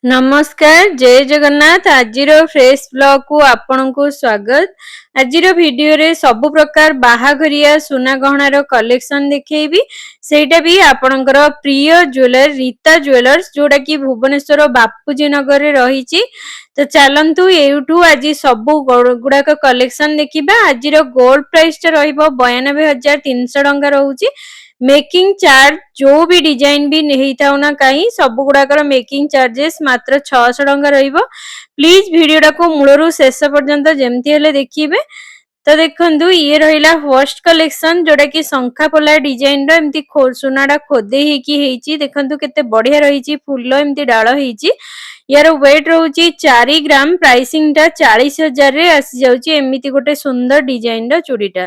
नमस्कार जय जगन्नाथ आज फ्रेश ब्लॉग को आपण को स्वागत। आज वीडियो रे सबु प्रकार बाहाघरिया सुना गहनार कलेक्शन देखैबी सेटा भी आपणकर प्रिय ज्वेलर रीता ज्वेलर्स जोड़ा कि भुवनेश्वर बापूजी नगर रे रही। तो चलतु एठू आज सबु गुड़ाक कलेक्शन देखा। आज गोल्ड प्राइस रहिबो 92,300 टंका रहउची। मेकिंग चार्ज जो भी डिजाइन भी नहीं था ना कहीं सब गुड़ाकर मेकिंग चार्जेस मात्र 600 टंका रहिबो। प्लीज वीडियो को मूलरू शेष पर्यंत जमती हेले देखिबे। तो देखंतु ये रहिला फर्स्ट कलेक्शन जोड़ा कि शंखा पोला डिजाइन रो एमती सुनाडा खोदे हेकी हेची। देखंतु केते बढ़िया रहिची फूल एमती डाळ हेची। यार वेट रहउची 4 ग्राम प्राइसिंग टा 40,000 रे आसी जाउची। एमिति गोटे सुंदर डिजाइन रो चूड़ीटा।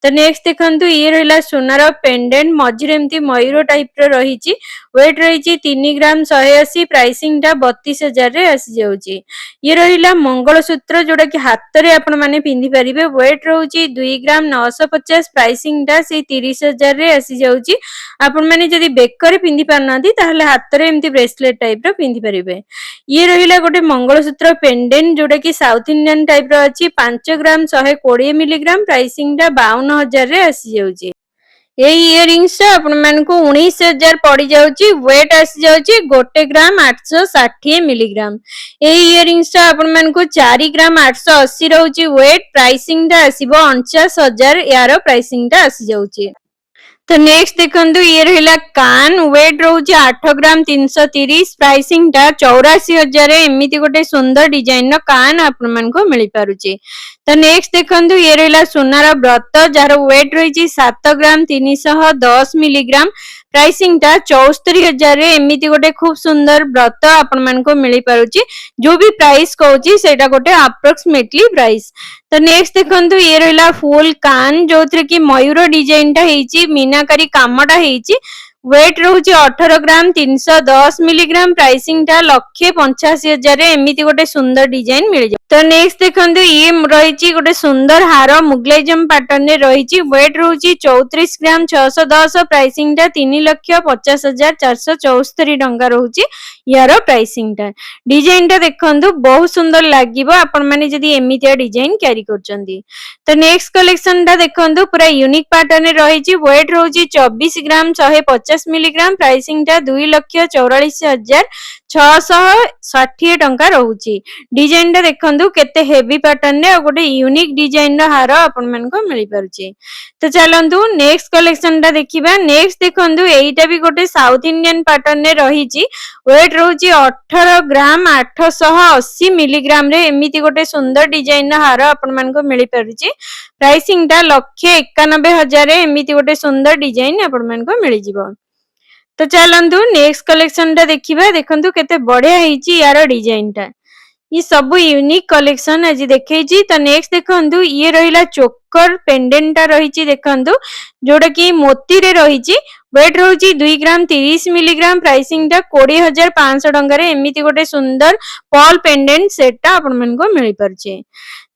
तो नेक्स्ट देखंतु ये रहिला सोनार पेंडेंट मझिरे एमती मयूर टाइप रो रहिची। वेट रहिची 3 ग्राम 180 प्राइसिंग टा 32,000 रे आसी जाउची। ये रहिला मंगलसूत्र जोड़ा कि हाथ रे आपण माने पिंधि परिबे। वेट रहउची 2 ग्राम 950 प्राइसिंग टा से 30,000 रे आसी जाउची। आपण माने जदी बेकर पिंधि पारनांती ताहले हाथ रे एमती ब्रेसलेट टाइप रो पिंधि परिबे। ये रहिला गोटे मंगलसूत्र पेंडेंट जोड़ा कि साउथ इंडियन टाइप रो अछि। 5 ग्राम 120 मिलीग्राम प्राइसिंग टा 52,000 रे आसी जाउची। ये इयरिंग्स आपण मानकु 19,000 पड़ी जाउची। वेट आसी जाउची 1 ग्राम 860 मिलीग्राम। ये इयरिंग्स आपण मानकु 4 ग्राम 880 रहउची। वेट प्राइसिंग टा आसीबो 49,000। यार प्राइसिंग टा आसी जाउची। तो नेक्स्ट देखंतु ये रहिला कान। वेट रहउची 8 ग्राम 330 प्राइसिंग टा 84,000। एमिति गोटे सुंदर डिजाइन नो कान आपण मानको मिली पारुची। तो नेक्स्ट देखंतु ये रहिला सोनार व्रत जार वेट रहिची 7 ग्राम 310 मिलीग्राम प्राइसिंग टा 74,000। एमिति गोटे खूब सुंदर व्रत आपण मानको मिली पारुची। जो भी प्राइस कहउची सेटा गोटे अप्रोक्सीमेटली प्राइस। तो नेक्स्ट देखंतु ये रहिला फुल कान जो थरे कि मयूर डिजाइन टा हेची। मीनाकारी कामटा हेची। वेट रहउची 18 ग्राम 310 मिलीग्राम प्राइसिंग टा 1,85,000। एमिति गोटे सुंदर डिजाइन मिल जाय। तो नेक्स्ट देखंतु ये रहिची गोटे सुंदर हार मुगलाइजम पैटर्न रे रहिची। वेट रहउची 34 ग्राम 610 प्राइसिंग टा 3,50,474 टंका रहउची। यार प्राइसिंग टा डिजाइन टा देखंतु बहुत सुंदर लागिबो आपण माने जदी एमितिया डिजाइन कैरी करचंदी। तो नेक्स्ट कलेक्शन टा देखंतु पूरा यूनिक पैटर्न रे रहिची। वेट रहउची 24 ग्राम 150 मिलीग्राम प्राइसिंग टा 2,44,660 टंका रहउची। डिजाइन टा देखंतु केते हेवी पैटर्न रे गोटे यूनिक डिजाइन रो हार आपण मानको मिली पारुची। तो चलंतु नेक्स्ट कलेक्शन टा देखिबा। नेक्स्ट देखंतु एइटा भी गोटे साउथ इंडियन पैटर्न रे रहिची। वेट रहउची 18 ग्राम 880 मिलीग्राम रे एमिति गोटे सुंदर डिजाइन रो हार आपण मानको मिली पारुची। प्राइसिंग टा 1,91,000। एमिति गोटे सुंदर डिजाइन आपण मानको मिली जिवो। तो चलंतु नेक्स्ट कलेक्शन टा देखिबा। देखंतु केते बढ़िया हेची यार डिजाइन टा। ये सब यूनिक कलेक्शन आज देखैची। तो नेक्स्ट देखंतु ये रहिला चोकर पेंडेंट टा रहिची। देखंतु जोड़ा कि मोती रे रहिची। वेट रहउची 2 ग्राम 30 मिलीग्राम प्राइसिंग टा 20,500 टंका रे। एमिति गोटे सुंदर पर्ल पेंडेंट सेट टा आपण मानको मिली परचे।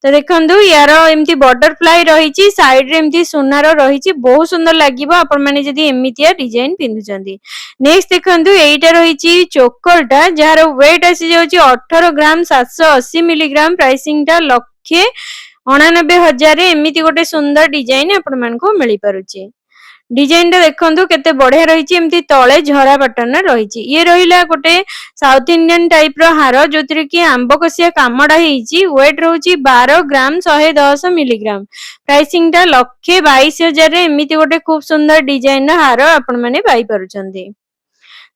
तो देखंतु यार एमती बटरफ्लाई रहिची। साइड रे एमती सोनार रहिची। बहुत सुंदर लागिबो आपण माने जदी एमितिया डिजाइन पिंधुचंदी। नेक्स्ट देखंतु एइटा रहिची चोकरटा जार वेट आसी जाउची 18 ग्राम 780 मिलीग्राम प्राइसिंग टा 1,89,000। एमिति गोटे सुंदर डिजाइन आपण मानको मिली पारुची। डिजाइन टा देखंतु केते बढ़िया रहिची। एमती तळे झरा पैटर्न रहिची। ये रहिला गोटे साउथ इंडियन टाइप रो हार जोतरे कि आंबकसिया कामडा हेची। वेट रहउची 12 ग्राम 110 मिलीग्राम प्राइसिंग टा 1,22,000। एमिति गोटे खूब सुंदर डिजाइन रो हार आपण माने पाई पारुचंदी।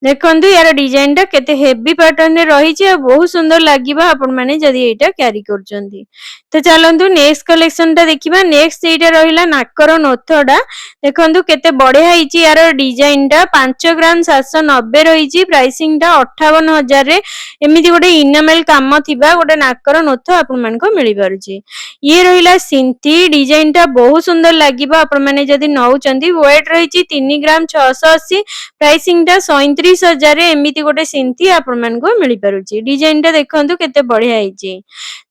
देखंतु यार डिजाइन टा केते हेवी पैटर्न रे रहिची आ बहुत सुंदर लागिबा आपण माने जदी एटा कैरी करचंदी। तो चलंतु नेक्स्ट कलेक्शन टा देखिबा। नेक्स्ट एटा रहिला नाकर नोथडा। देखंतु केते बढ़िया हेची यार डिजाइन टा। 5 ग्राम 790 रहिची। प्राइसिंग टा 58,000 रे। एमिति गोटे इनामेल काम थिबा गोटे नाकर नोथ आपण मानको मिली पारुची। ये रहिला सिंथी डिजाइन टा बहुत सुंदर लागिबा आपण माने जदी नउचंदी। वेट रहिची 3 ग्राम 680 प्राइसिंग टा 37,000 39,000 एमिति गोटे सिंथी आपण मानको मिली पारुची। डिजाइन टा देखंतु केते बढ़िया ହେଇची।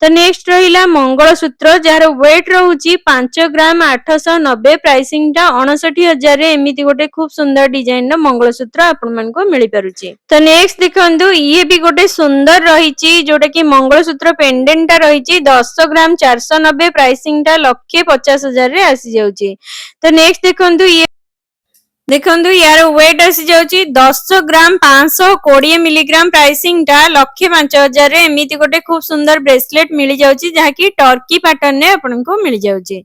तो नेक्स्ट रहिला मंगलसूत्र जार वेट रहउची 5 ग्राम 890 प्राइसिंग टा 59,000 एमिति गोटे खूब सुंदर डिजाइन रो मंगलसूत्र आपण मानको मिली पारुची। तो नेक्स्ट देखंतु ये भी गोटे सुंदर रहिची जोटा कि मंगलसूत्र पेंडेंट टा रहिची 10 ग्राम 490 प्राइसिंग टा 1,50,000 रे आसी जाउची। तो नेक्स्ट देखंतु ये देखंतु यार वेट आसी जाउची 10 ग्राम 520 मिलीग्राम प्राइसिंग टा 1,05,000 रे एमिति गोटे खूब सुंदर ब्रेसलेट मिली जाउची जहा कि टर्की पैटर्न रे आपनको मिली जाउची।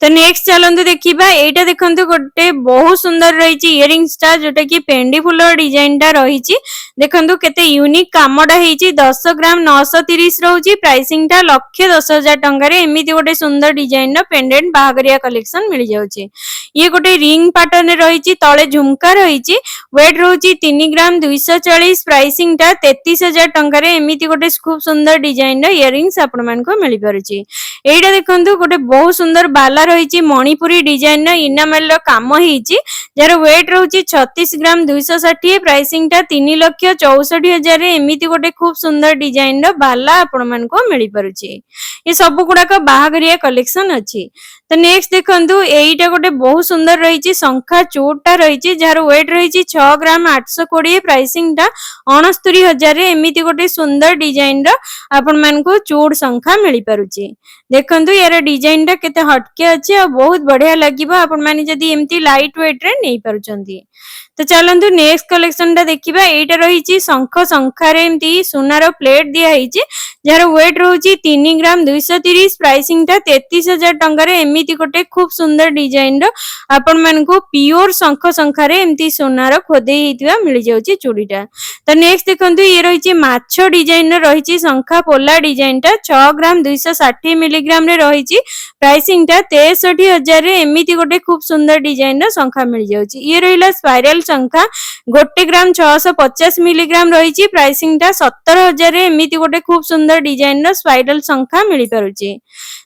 तो नेक्स्ट चलंतु देखिबा एटा देखंतु गोटे बहुत सुंदर रहिची इयरिंग्स टा जोटा कि पेंडी फुल डिजाइन टा रहिची। देखंतु केते यूनिक कामडा हेची 10 ग्राम 930 रहउची प्राइसिंग टा 1,10,000 टंका रे एमिति गोटे सुंदर डिजाइन रो पेंडेंट बाहागरिया कलेक्शन मिली जाउची। ये गोटे रिंग पैटर्न रे रहिची तळे झुमका रहिची वेट रहउची 3 ग्राम 240 प्राइसिंग टा 33,000 टंका रे एमिति गोटे खूब सुंदर डिजाइन रो इयरिंग्स आपण मानको मिली पारुची। एटा देखंतु गोटे बहुत सुंदर बाला रहिची मणिपुरी डिजाइन रो इनामेल रो काम हेची जार वेट रहउची 36 ग्राम 260 प्राइसिंग टा 3,64,000 रे एमिति गोटे खूब सुंदर डिजाइन रो बाला आपण मानको मिली पारुची। ये सब गुडा का बाहागरिया कलेक्शन अछि। तो नेक्स्ट देखंतु एटा गोटे बहुत सुंदर रहिची संखा चूड़टा रहिची जार वेट रहिची 6 ग्राम 820 प्राइसिंग टा 69,000 रे एमिति गोटे सुंदर डिजाइन रो आपण मानको चूड़ संखा मिली पारुची। देखंतु यार डिजाइन टा केते हटके अछि आ बहुत बढ़िया लागिबो आपण माने जदी एमती लाइट वेट रे नै पारुचंती। तो चलंतु नेक्स्ट कलेक्शन टा देखिबा एटा रहिची शंख शंखारे एमती सोनार प्लेट दिया हेची जार वेट रहउची 3 ग्राम 230 प्राइसिंग टा 33,000 टंका रे एमिति गोटे खूब सुंदर डिजाइन रो आपण मानको प्योर शंख शंखारे एमती सोनार खोदे हेतिबा मिली जाउची चूड़ीटा। तो नेक्स्ट देखंतु ये रहिची माछो डिजाइन रो रहिची शंखा पोला डिजाइन टा 6 ग्राम 260 मिलीग्राम रे रहिची प्राइसिंग टा 63,000 रे एमिति गोटे खूब सुंदर डिजाइन रो शंखा मिली जाउची। ये रहिला स्पाइरल शंखा 1 ग्राम 650 मिलीग्राम रहिची प्राइसिंग टा 70,000 रे एमिति गोटे खूब सुंदर डिजाइन रो स्पाइरल शंखा मिली पारुची।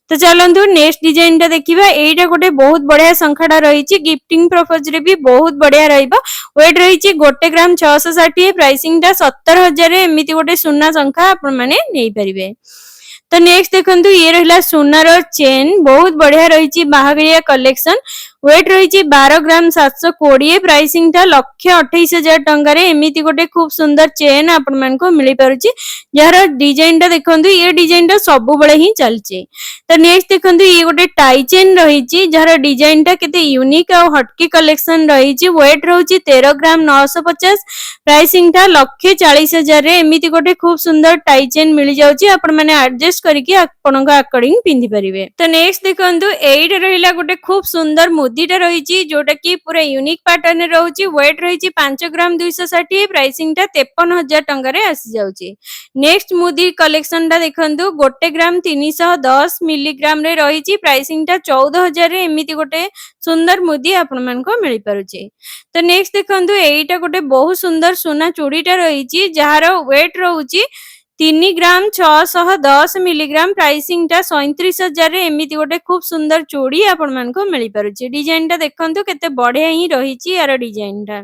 तो चलंतु नेक्स्ट डिजाइन टा देखिबा एटा गोटे बहुत बढ़िया शंखाटा रहिची गिफ्टिंग पर्पज रे भी बहुत बढ़िया रहइबो वेट रहिची 1 ग्राम 660 प्राइसिंग टा 70,000 रे एमिति गोटे सुना शंखा आपण माने नै परिबे। तो नेक्स्ट देखंतु ये रहिला सोनार चेन बहुत बढ़िया रहिची बाहागरिया कलेक्शन वेट रहिची 12 ग्राम 720 प्राइसिंग टा 1,28,000 टंका रे एमिति गोटे खूब सुंदर चेन आपण मानको मिली पारुची यार डिजाइन टा देखंतु ये डिजाइन टा सब बेले ही चलची। तो नेक्स्ट देखंतु ये गोटे टाई चेन रहिची जार डिजाइन टा केते यूनिक आ हटकी कलेक्शन रहिची वेट रहउची 13 ग्राम 950 प्राइसिंग टा 1,40,000 रे एमिति गोटे खूब सुंदर टाई चेन मिली जाउची आपण माने एडजस्ट करके आपनका अकॉर्डिंग पिंदी परिबे। तो नेक्स्ट देखंतु एइटा रहिला गोटे खूब सुंदर मुदीटा रहिची जोटा कि पूरा यूनिक पैटर्न रे रहउची वेट रहिची 5 ग्राम 260 प्राइसिंग टा 53,000 टंका रे आसी जाउची। नेक्स्ट मुदी कलेक्शन टा देखंतु 1 ग्राम 310 मिलीग्राम रे रहिची प्राइसिंग टा 14,000 रे एमिति गोटे सुंदर मुदी आपण मानको मिली पारुची। तो नेक्स्ट देखंतु एइटा गोटे बहुत सुंदर सोना चूड़ीटा रहिची जहार वेट रहउची 3 ग्राम 610 मिलीग्राम प्राइसिंग टा 37,000 रे एमिति गोटे खूब सुंदर चूड़ी आपण मानको मिली पारुची। डिजाइन टा देखंतु केते बढ़िया ही रहिची यार डिजाइन टा।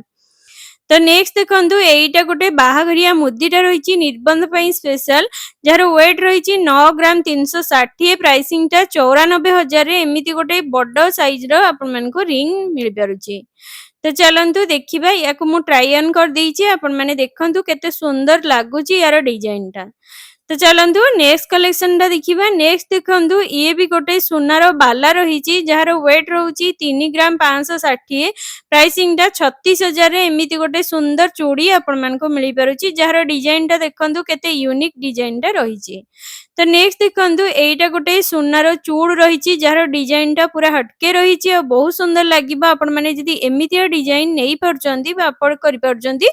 तो नेक्स्ट देखंतु एइटा गोटे बाहागरिया मुदीटा रहिची निर्बंध पई स्पेशल जार वेट रहिची 9 ग्राम 360 प्राइसिंग टा 94,000 रे एमिति गोटे बड्डो साइज रो आपण मानको रिंग मिली पारुची। तो चलंतु देखिबा याको मु ट्राई ऑन कर देइची आपण माने देखंतु केते सुंदर लागुची यार डिजाइन टा। तो चलंतु नेक्स्ट कलेक्शन टा देखिबा नेक्स्ट देखंतु ये भी गोटे सोनार बाला रहिची जार वेट रहउची 3 ग्राम 560 प्राइसिंग टा 36,000 रे एमिति गोटे सुंदर चूड़ी आपण मानको मिली पारुची जार डिजाइन टा देखंतु केते यूनिक डिजाइन टा रहिची। तो नेक्स्ट देखंतु एइटा गोटे सोनार चूड़ रहिची जार डिजाइन टा पूरा हटके रहिची आ बहुत सुंदर लागिबा आपण माने जदी एमितिया डिजाइन नै परचंती बा आपण करि परचंती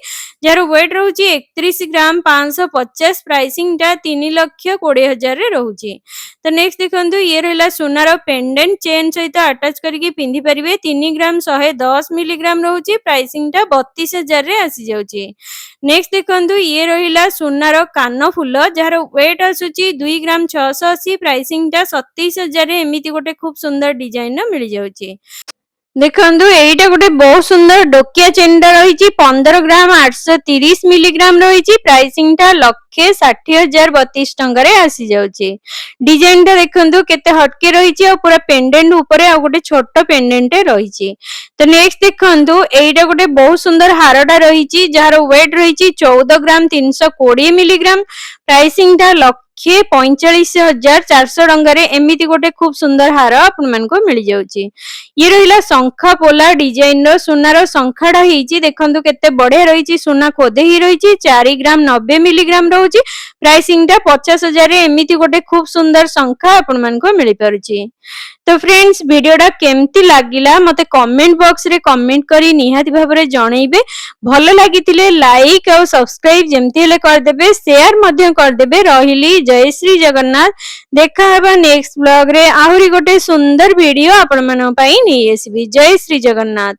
जार वेट रहउची 31 ग्राम 550 प्राइसिंग टा 3,20,000 रे रहउची। तो नेक्स्ट देखंतु ये रहला सोनार पेंडेंट चेन सहित अटैच करके पिंदी परिबे 3 ग्राम 110 मिलीग्राम रहउची प्राइसिंग टा 32,000 रे आसी जाउची। नेक्स्ट देखंतु ये रहिला सोनार कान फूल जार वेट आसुची 2 ग्राम 680 प्राइसिंग टा 27,000 रे एमिति गोटे खूब सुंदर डिजाइन मिली जाउची। ଦେଖନ୍ତୁ ଏଇଟା ଗୋଟେ ବହୁତ ସୁନ୍ଦର ଡୋକିଆ ଚେନଟା ରହିଛି 15 ଗ୍ରାମ 830 ମିଲିଗ୍ରାମ ରହିଛି। ପ୍ରାଇସିଂ ଟା 1,60,032 ଟଙ୍କାରେ ଆସିଯାଉଛି। ଡିଜାଇନ ଟା ଦେଖନ୍ତୁ କେତେ ହଟକେ ରହିଛି ଆଉ ପୁରା ପେଣ୍ଡେଣ୍ଟ ଉପରେ ଆଉ ଗୋଟେ ଛୋଟ ପେଣ୍ଡେଣ୍ଟ ରହିଛି। ତ ନେକ୍ସଟ ଦେଖନ୍ତୁ ଏଇଟା ଗୋଟେ ବହୁତ ସୁନ୍ଦର ହାରଟା ରହିଛି ଯାହାର ୱେଟ ରହିଛି 14 ଗ୍ରାମ 320 ମିଲିଗ୍ରାମ। ପ୍ରାଇସିଂ ଟା 1,45,400 ଟଙ୍କାରେ ଏମିତି ଗୋଟେ ଖୁବ ସୁନ୍ଦର ହାର ଆପଣମାନଙ୍କୁ ମିଳିଯାଉଛି। ଇଏ ରହିଲା ଶଙ୍ଖା ପୋଲା ଡିଜାଇନର ସୁନାର ଶଙ୍ଖାଟା ହେଇଛି ଦେଖନ୍ତୁ କେତେ ବଢିଆ ରହିଛି। ସୁନା ଖୋଦେଇ ହେଇ ରହିଛି 4 ଗ୍ରାମ 90 ମିଲିଗ୍ରାମ ରହୁଛି। ପ୍ରାଇସିଂ ଟା 50,000ରେ ଏମିତି ଗୋଟେ ଖୁବ ସୁନ୍ଦର ଶଙ୍ଖା ଆପଣମାନଙ୍କୁ ମିଳିପାରୁଛି। ତ ଫ୍ରେଣ୍ଡସ୍ ଭିଡିଓଟା କେମିତି ଲାଗିଲା ମତେ କମେଣ୍ଟ ବକ୍ସରେ କମେଣ୍ଟ କରି ନିହାତି ଭାବରେ ଜଣେଇବେ। ଭଲ ଲାଗିଥିଲେ ଲାଇକ୍ ଆଉ ସବସ୍କ୍ରାଇବ ଯେମିତି ହେଲେ କରିଦେବେ, ସେୟାର ମଧ୍ୟ କରିଦେବେ। ରହିଲି ଜୟ ଶ୍ରୀ ଜଗନ୍ନାଥ। ଦେଖା ହେବା ନେକ୍ସଟ ବ୍ଲଗରେ ଆହୁରି ଗୋଟେ ସୁନ୍ଦର ଭିଡିଓ ଆପଣମାନଙ୍କ ପାଇଁ ନେଇ ଆସିବି। ଜୟ ଶ୍ରୀ ଜଗନ୍ନାଥ।